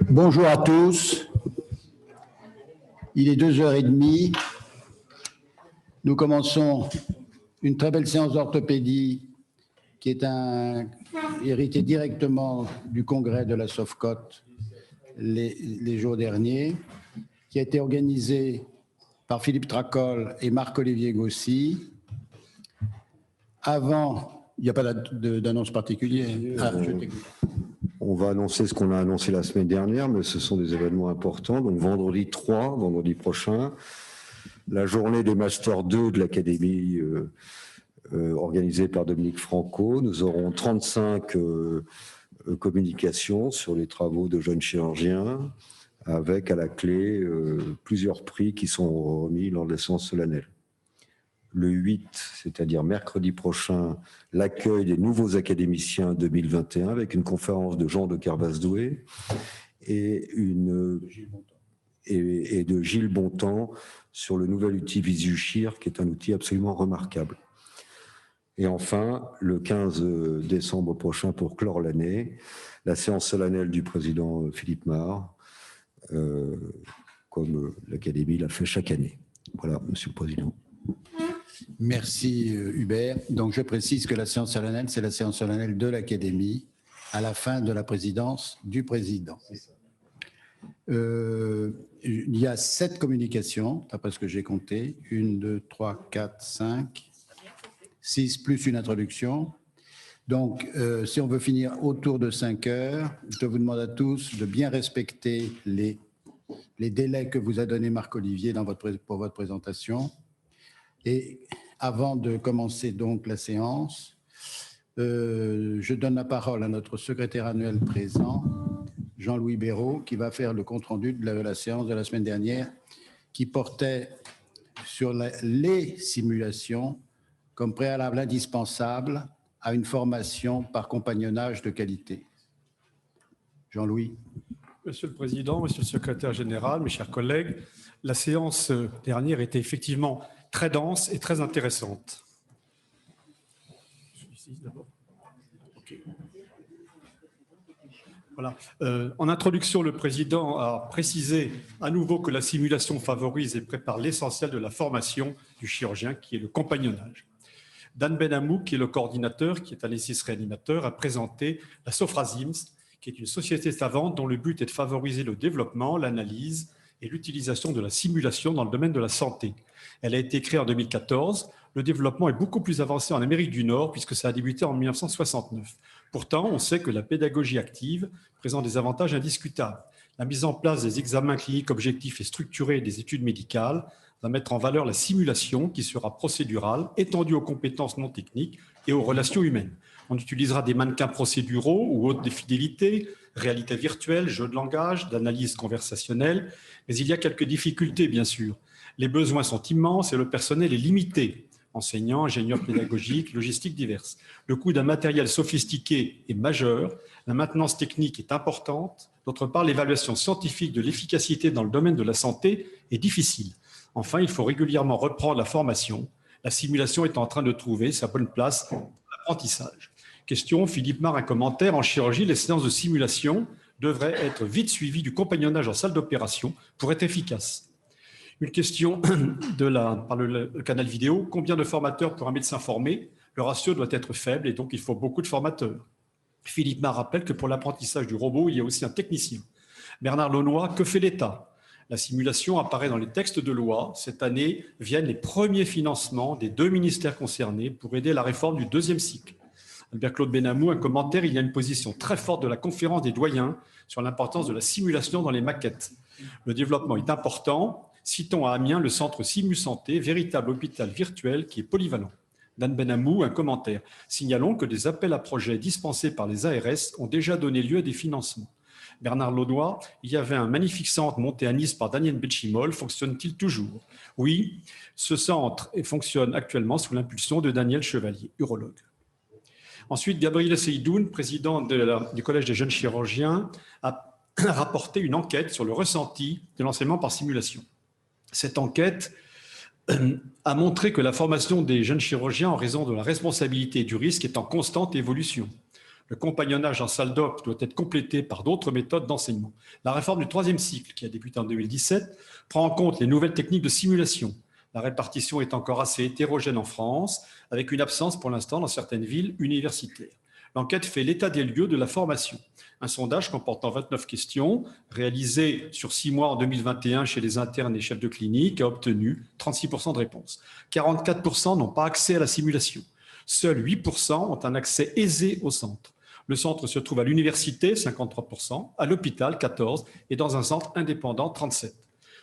Bonjour à tous. Il est 2h30. Nous commençons une très belle séance d'orthopédie qui est héritée directement du congrès de la SOFCOT les jours derniers, qui a été organisée par Philippe Tracol et Marc-Olivier Gossy. Avant, il n'y a pas d'annonce particulière. On va annoncer ce qu'on a annoncé la semaine dernière, mais ce sont des événements importants. Donc vendredi prochain, la journée des Master 2 de l'Académie organisée par Dominique Franco. Nous aurons 35 communications sur les travaux de jeunes chirurgiens, avec à la clé plusieurs prix qui sont remis lors de la séance solennelle. Le 8, c'est-à-dire mercredi prochain, l'accueil des nouveaux académiciens 2021 avec une conférence de Jean de Carvasdoué et de Gilles Bontemps sur le nouvel outil Visuchir, qui est un outil absolument remarquable. Et enfin, le 15 décembre prochain, pour clore l'année, la séance solennelle du président Philippe Marre, comme l'Académie l'a fait chaque année. Voilà, Monsieur le Président. Merci Hubert. Donc je précise que la séance solennelle, c'est la séance solennelle de l'Académie à la fin de la présidence du président. Il y a 7 communications, d'après ce que j'ai compté. 1, 2, 3, 4, 5, 6 plus une introduction. Donc si on veut finir autour de 5 heures, je vous demande à tous de bien respecter les délais que vous a donné Marc-Olivier pour votre présentation. Et avant de commencer donc la séance, je donne la parole à notre secrétaire annuel présent, Jean-Louis Béraud, qui va faire le compte-rendu de la séance de la semaine dernière, qui portait sur les simulations comme préalable indispensable à une formation par compagnonnage de qualité. Jean-Louis. Monsieur le Président, Monsieur le Secrétaire général, mes chers collègues, la séance dernière était effectivement très dense et très intéressante. Voilà. En introduction, le Président a précisé à nouveau que la simulation favorise et prépare l'essentiel de la formation du chirurgien, qui est le compagnonnage. Dan Benhamou, qui est le coordinateur, qui est anesthésiste-réanimateur, a présenté la Sofrasims, qui est une société savante dont le but est de favoriser le développement, l'analyse et l'utilisation de la simulation dans le domaine de la santé. Elle a été créée en 2014. Le développement est beaucoup plus avancé en Amérique du Nord puisque ça a débuté en 1969. Pourtant, on sait que la pédagogie active présente des avantages indiscutables. La mise en place des examens cliniques objectifs et structurés des études médicales va mettre en valeur la simulation qui sera procédurale, étendue aux compétences non techniques et aux relations humaines. On utilisera des mannequins procéduraux ou autres des fidélités, réalité virtuelle, jeux de langage, d'analyse conversationnelle, mais il y a quelques difficultés, bien sûr. Les besoins sont immenses et le personnel est limité. Enseignants, ingénieurs pédagogiques, logistique diverses. Le coût d'un matériel sophistiqué est majeur, la maintenance technique est importante. D'autre part, l'évaluation scientifique de l'efficacité dans le domaine de la santé est difficile. Enfin, il faut régulièrement reprendre la formation. La simulation est en train de trouver sa bonne place pour l'apprentissage. Question, Philippe Marre, un commentaire. En chirurgie, les séances de simulation devraient être vite suivies du compagnonnage en salle d'opération pour être efficaces. Une question par le canal vidéo. Combien de formateurs pour un médecin formé? Le ratio doit être faible et donc il faut beaucoup de formateurs. Philippe Marre rappelle que pour l'apprentissage du robot, il y a aussi un technicien. Bernard Launois, que fait l'État? La simulation apparaît dans les textes de loi. Cette année viennent les premiers financements des 2 ministères concernés pour aider à la réforme du 2e cycle. Albert-Claude Benhamou, un commentaire, il y a une position très forte de la conférence des doyens sur l'importance de la simulation dans les maquettes. Le développement est important. Citons à Amiens le centre Simu Santé, véritable hôpital virtuel qui est polyvalent. Dan Benhamou, un commentaire. Signalons que des appels à projets dispensés par les ARS ont déjà donné lieu à des financements. Bernard Launois, il y avait un magnifique centre monté à Nice par Daniel Béchimol, fonctionne-t-il toujours? Oui, ce centre fonctionne actuellement sous l'impulsion de Daniel Chevalier, urologue. Ensuite, Gabriel Seydoun, président du Collège des jeunes chirurgiens, a rapporté une enquête sur le ressenti de l'enseignement par simulation. Cette enquête a montré que la formation des jeunes chirurgiens, en raison de la responsabilité et du risque, est en constante évolution. Le compagnonnage en salle d'op doit être complété par d'autres méthodes d'enseignement. La réforme du troisième cycle, qui a débuté en 2017, prend en compte les nouvelles techniques de simulation. La répartition est encore assez hétérogène en France, avec une absence pour l'instant dans certaines villes universitaires. L'enquête fait l'état des lieux de la formation. Un sondage comportant 29 questions, réalisé sur 6 mois en 2021 chez les internes et chefs de clinique, a obtenu 36% de réponses. 44% n'ont pas accès à la simulation. Seuls 8% ont un accès aisé au centre. Le centre se trouve à l'université, 53%, à l'hôpital, 14%, et dans un centre indépendant, 37%.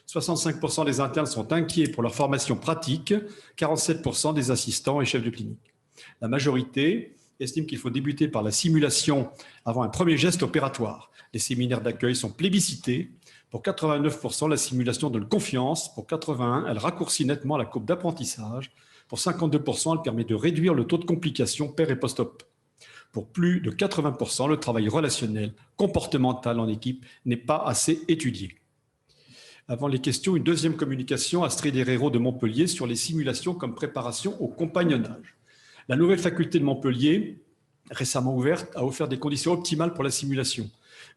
65% des internes sont inquiets pour leur formation pratique, 47% des assistants et chefs de clinique. La majorité estime qu'il faut débuter par la simulation avant un premier geste opératoire. Les séminaires d'accueil sont plébiscités. Pour 89%, la simulation donne confiance. Pour 81%, elle raccourcit nettement la courbe d'apprentissage. Pour 52%, elle permet de réduire le taux de complications père et post-op. Pour plus de 80%, le travail relationnel, comportemental en équipe n'est pas assez étudié. Avant les questions, une deuxième communication, Astrid Herrero de Montpellier, sur les simulations comme préparation au compagnonnage. La nouvelle faculté de Montpellier, récemment ouverte, a offert des conditions optimales pour la simulation.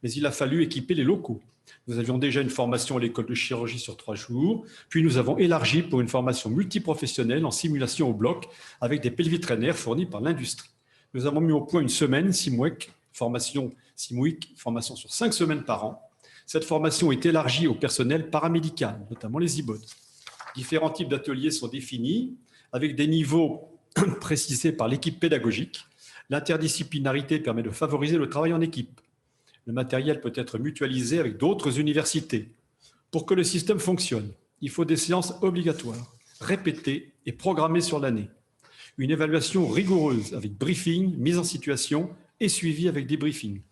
Mais il a fallu équiper les locaux. Nous avions déjà une formation à l'école de chirurgie sur 3 jours, puis nous avons élargi pour une formation multiprofessionnelle en simulation au bloc avec des pelvitrainaires fournis par l'industrie. Nous avons mis au point une semaine, SIMWEC, formation sur 5 semaines par an. Cette formation est élargie au personnel paramédical, notamment les IBOD. Différents types d'ateliers sont définis avec des niveaux précisés par l'équipe pédagogique. L'interdisciplinarité permet de favoriser le travail en équipe. Le matériel peut être mutualisé avec d'autres universités. Pour que le système fonctionne, il faut des séances obligatoires, répétées et programmées sur l'année. Une évaluation rigoureuse avec briefing, mise en situation et suivi avec débriefing.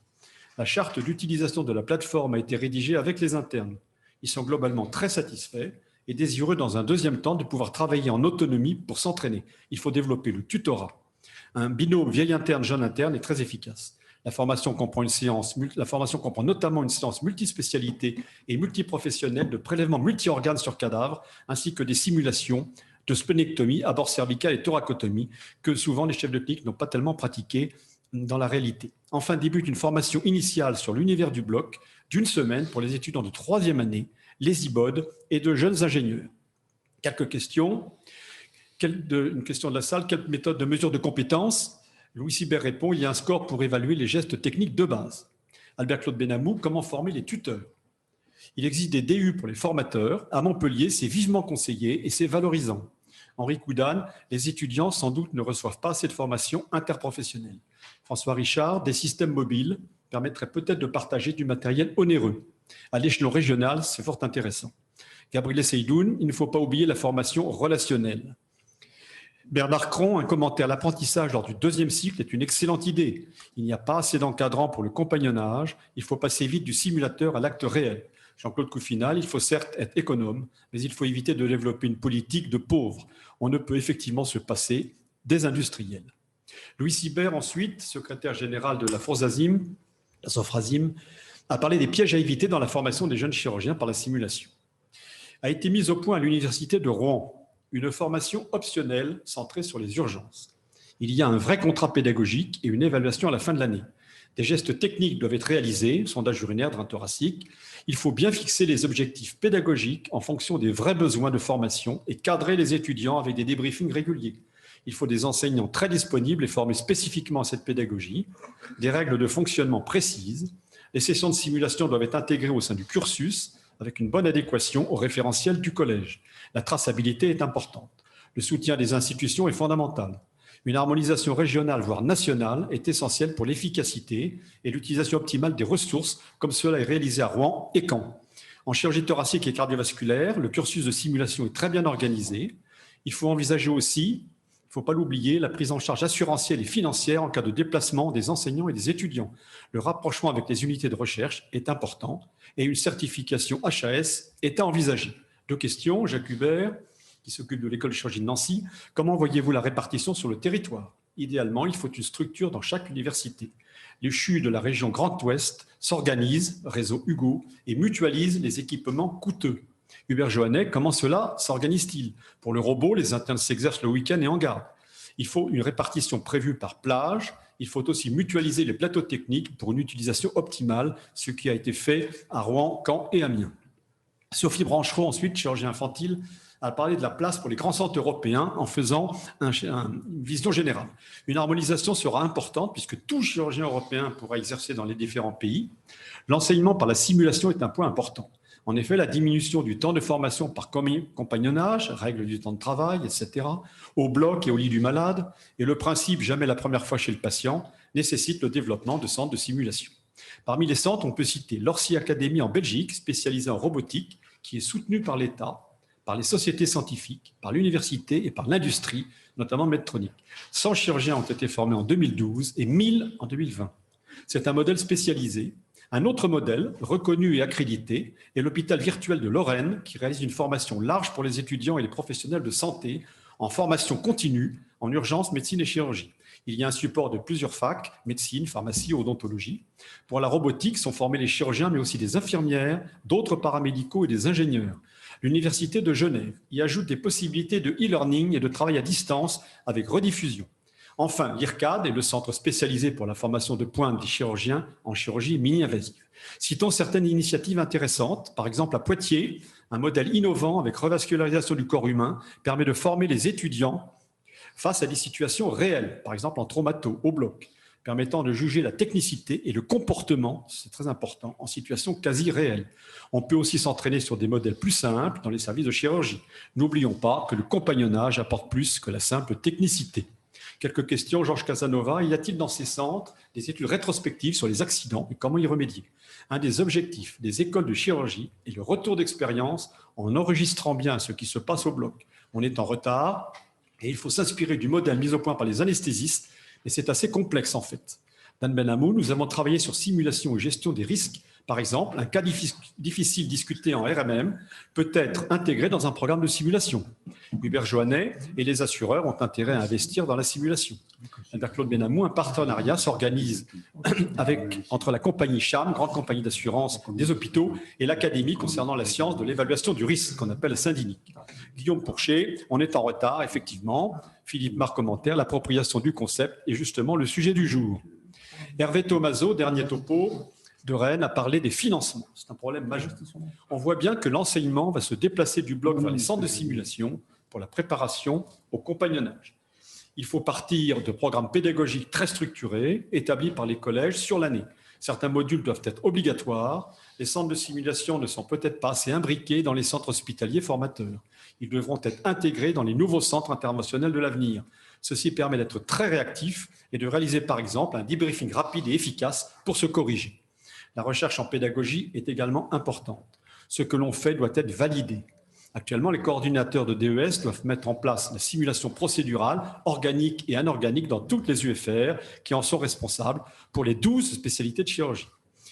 La charte d'utilisation de la plateforme a été rédigée avec les internes. Ils sont globalement très satisfaits et désireux dans un deuxième temps de pouvoir travailler en autonomie pour s'entraîner. Il faut développer le tutorat. Un binôme vieil interne, jeune interne est très efficace. La formation comprend notamment une séance multispécialité et multiprofessionnelle de prélèvement multi-organes sur cadavres, ainsi que des simulations de splénectomie, abord cervical et thoracotomie, que souvent les chefs de clinique n'ont pas tellement pratiqué dans la réalité. Enfin, débute une formation initiale sur l'univers du bloc d'une semaine pour les étudiants de 3e année, les IBOD et de jeunes ingénieurs. Quelques questions. Une question de la salle. Quelle méthode de mesure de compétences? Louis Sibert répond, il y a un score pour évaluer les gestes techniques de base. Albert-Claude Benamou, comment former les tuteurs? Il existe des DU pour les formateurs. À Montpellier, c'est vivement conseillé et c'est valorisant. Henri Coudane, les étudiants sans doute ne reçoivent pas assez de formation interprofessionnelle. François Richard, des systèmes mobiles permettraient peut-être de partager du matériel onéreux. À l'échelon régional, c'est fort intéressant. Gabriel Seydoun, il ne faut pas oublier la formation relationnelle. Bernard Cron, un commentaire, l'apprentissage lors du 2e cycle est une excellente idée. Il n'y a pas assez d'encadrants pour le compagnonnage, il faut passer vite du simulateur à l'acte réel. Jean-Claude Couffinal, il faut certes être économe, mais il faut éviter de développer une politique de pauvres. On ne peut effectivement se passer des industriels. Louis Sibert, ensuite, secrétaire général de la Sofrasim, a parlé des pièges à éviter dans la formation des jeunes chirurgiens par la simulation. A été mise au point à l'université de Rouen une formation optionnelle centrée sur les urgences. Il y a un vrai contrat pédagogique et une évaluation à la fin de l'année. Des gestes techniques doivent être réalisés, sondage urinaire, drain thoracique. Il faut bien fixer les objectifs pédagogiques en fonction des vrais besoins de formation et cadrer les étudiants avec des débriefings réguliers. Il faut des enseignants très disponibles et formés spécifiquement à cette pédagogie, des règles de fonctionnement précises. Les sessions de simulation doivent être intégrées au sein du cursus avec une bonne adéquation au référentiel du collège. La traçabilité est importante. Le soutien des institutions est fondamental. Une harmonisation régionale, voire nationale, est essentielle pour l'efficacité et l'utilisation optimale des ressources, comme cela est réalisé à Rouen et Caen. En chirurgie thoracique et cardiovasculaire, le cursus de simulation est très bien organisé. Il faut envisager aussi, il ne faut pas l'oublier, la prise en charge assurantielle et financière en cas de déplacement des enseignants et des étudiants. Le rapprochement avec les unités de recherche est important et une certification HAS est à envisager. 2 questions, Jacques Hubert, qui s'occupe de l'école de chirurgie de Nancy. Comment voyez-vous la répartition sur le territoire? Idéalement, il faut une structure dans chaque université. Les CHU de la région Grand Ouest s'organisent, réseau Hugo, et mutualisent les équipements coûteux. Hubert Joannet, comment cela s'organise-t-il? Pour le robot, les internes s'exercent le week-end et en garde. Il faut une répartition prévue par plage il faut aussi mutualiser les plateaux techniques pour une utilisation optimale, ce qui a été fait à Rouen, Caen et Amiens. Sophie Branchereau, ensuite, chirurgie infantile, a parlé de la place pour les grands centres européens en faisant une vision générale. Une harmonisation sera importante puisque tout chirurgien européen pourra exercer dans les différents pays. L'enseignement par la simulation est un point important. En effet, la diminution du temps de formation par compagnonnage, règle du temps de travail, etc., au bloc et au lit du malade, et le principe « jamais la première fois chez le patient » nécessite le développement de centres de simulation. Parmi les centres, on peut citer l'Orsi Academy en Belgique, spécialisée en robotique, qui est soutenue par l'État, par les sociétés scientifiques, par l'université et par l'industrie, notamment Medtronic. 100 chirurgiens ont été formés en 2012 et 1000 en 2020. C'est un modèle spécialisé. Un autre modèle, reconnu et accrédité, est l'hôpital virtuel de Lorraine, qui réalise une formation large pour les étudiants et les professionnels de santé en formation continue en urgence, médecine et chirurgie. Il y a un support de plusieurs facs, médecine, pharmacie, odontologie. Pour la robotique sont formés les chirurgiens, mais aussi des infirmières, d'autres paramédicaux et des ingénieurs. L'Université de Genève y ajoute des possibilités de e-learning et de travail à distance avec rediffusion. Enfin, l'IRCAD est le centre spécialisé pour la formation de pointe des chirurgiens en chirurgie mini-invasive. Citons certaines initiatives intéressantes. Par exemple, à Poitiers, un modèle innovant avec revascularisation du corps humain permet de former les étudiants face à des situations réelles, par exemple en traumato, au bloc, permettant de juger la technicité et le comportement, c'est très important, en situation quasi réelle. On peut aussi s'entraîner sur des modèles plus simples dans les services de chirurgie. N'oublions pas que le compagnonnage apporte plus que la simple technicité. Quelques questions, Georges Casanova. Y a-t-il dans ces centres des études rétrospectives sur les accidents et comment y remédier? Un des objectifs des écoles de chirurgie est le retour d'expérience en enregistrant bien ce qui se passe au bloc. On est en retard et il faut s'inspirer du modèle mis au point par les anesthésistes, et c'est assez complexe en fait. Dan Benhamou, nous avons travaillé sur simulation et gestion des risques. Par exemple, un cas difficile discuté en RMM peut être intégré dans un programme de simulation. Hubert Joannet et les assureurs ont intérêt à investir dans la simulation. Avec Claude Benhamou, un partenariat s'organise entre la compagnie CHAM, grande compagnie d'assurance des hôpitaux, et l'académie concernant la science de l'évaluation du risque, qu'on appelle la syndinie. Guillaume Pourchet, on est en retard, effectivement. Philippe Marc, commentaire, l'appropriation du concept est justement le sujet du jour. Hervé Tomaso, dernier topo de Rennes, a parlé des financements. C'est un problème majeur. On voit bien que l'enseignement va se déplacer du bloc vers les centres de simulation pour la préparation au compagnonnage. Il faut partir de programmes pédagogiques très structurés, établis par les collèges sur l'année. Certains modules doivent être obligatoires. Les centres de simulation ne sont peut-être pas assez imbriqués dans les centres hospitaliers formateurs. Ils devront être intégrés dans les nouveaux centres interventionnels de l'avenir. Ceci permet d'être très réactif et de réaliser par exemple un debriefing rapide et efficace pour se corriger. La recherche en pédagogie est également importante. Ce que l'on fait doit être validé. Actuellement, les coordinateurs de DES doivent mettre en place la simulation procédurale, organique et anorganique dans toutes les UFR qui en sont responsables pour les 12 spécialités de chirurgie.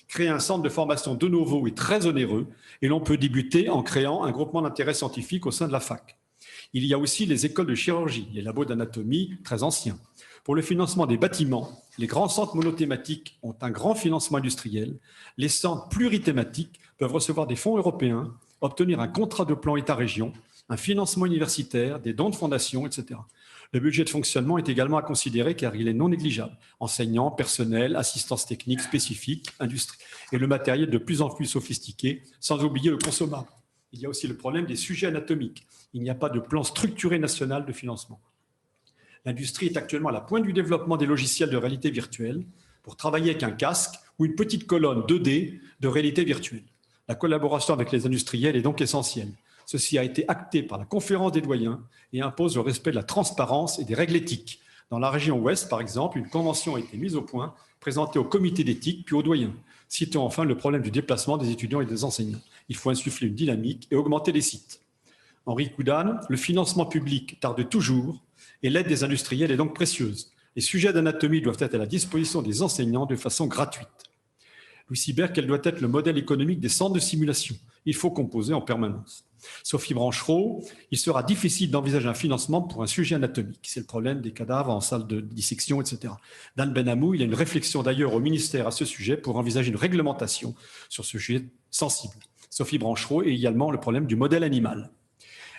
Créer un centre de formation de novo est très onéreux et l'on peut débuter en créant un groupement d'intérêt scientifique au sein de la fac. Il y a aussi les écoles de chirurgie, les labos d'anatomie très anciens. Pour le financement des bâtiments, les grands centres monothématiques ont un grand financement industriel. Les centres plurithématiques peuvent recevoir des fonds européens, obtenir un contrat de plan État-région, un financement universitaire, des dons de fondation, etc. Le budget de fonctionnement est également à considérer car il est non négligeable. Enseignants, personnel, assistance technique spécifique, industrie et le matériel de plus en plus sophistiqué, sans oublier le consommable. Il y a aussi le problème des sujets anatomiques. Il n'y a pas de plan structuré national de financement. L'industrie est actuellement à la pointe du développement des logiciels de réalité virtuelle pour travailler avec un casque ou une petite colonne 2D de réalité virtuelle. La collaboration avec les industriels est donc essentielle. Ceci a été acté par la conférence des doyens et impose le respect de la transparence et des règles éthiques. Dans la région Ouest, par exemple, une convention a été mise au point, présentée au comité d'éthique puis aux doyens. Citons enfin le problème du déplacement des étudiants et des enseignants. Il faut insuffler une dynamique et augmenter les sites. Henri Coudane, le financement public tarde toujours et l'aide des industriels est donc précieuse. Les sujets d'anatomie doivent être à la disposition des enseignants de façon gratuite. Louis Sibert, quel doit être le modèle économique des centres de simulation? Il faut composer en permanence. Sophie Branchereau, il sera difficile d'envisager un financement pour un sujet anatomique. C'est le problème des cadavres en salle de dissection, etc. Dan Benhamou, il y a une réflexion d'ailleurs au ministère à ce sujet pour envisager une réglementation sur ce sujet sensible. Sophie Branchereau et également le problème du modèle animal.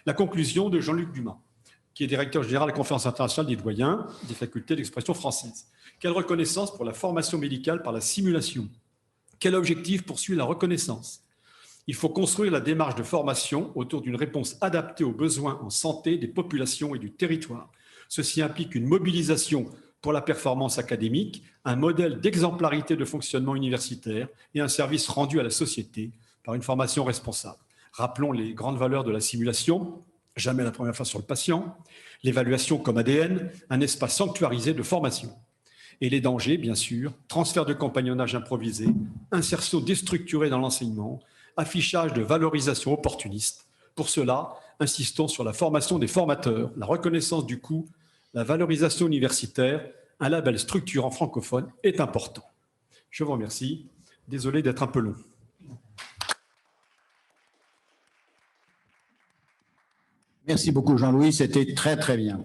La conclusion de Jean-Luc Dumas, qui est directeur général de la Conférence internationale des doyens des facultés d'expression française. Quelle reconnaissance pour la formation médicale par la simulation? Quel objectif poursuit la reconnaissance? Il faut construire la démarche de formation autour d'une réponse adaptée aux besoins en santé des populations et du territoire. Ceci implique une mobilisation pour la performance académique, un modèle d'exemplarité de fonctionnement universitaire et un service rendu à la société par une formation responsable. Rappelons les grandes valeurs de la simulation: jamais la première fois sur le patient, l'évaluation comme ADN, un espace sanctuarisé de formation. Et les dangers, bien sûr: transfert de compagnonnage improvisé, insertion déstructurée dans l'enseignement, affichage de valorisation opportuniste. Pour cela, insistons sur la formation des formateurs, la reconnaissance du coût, la valorisation universitaire. Un label structurant francophone est important. Je vous remercie. Désolé d'être un peu long. Merci beaucoup, Jean-Louis. C'était très, très bien.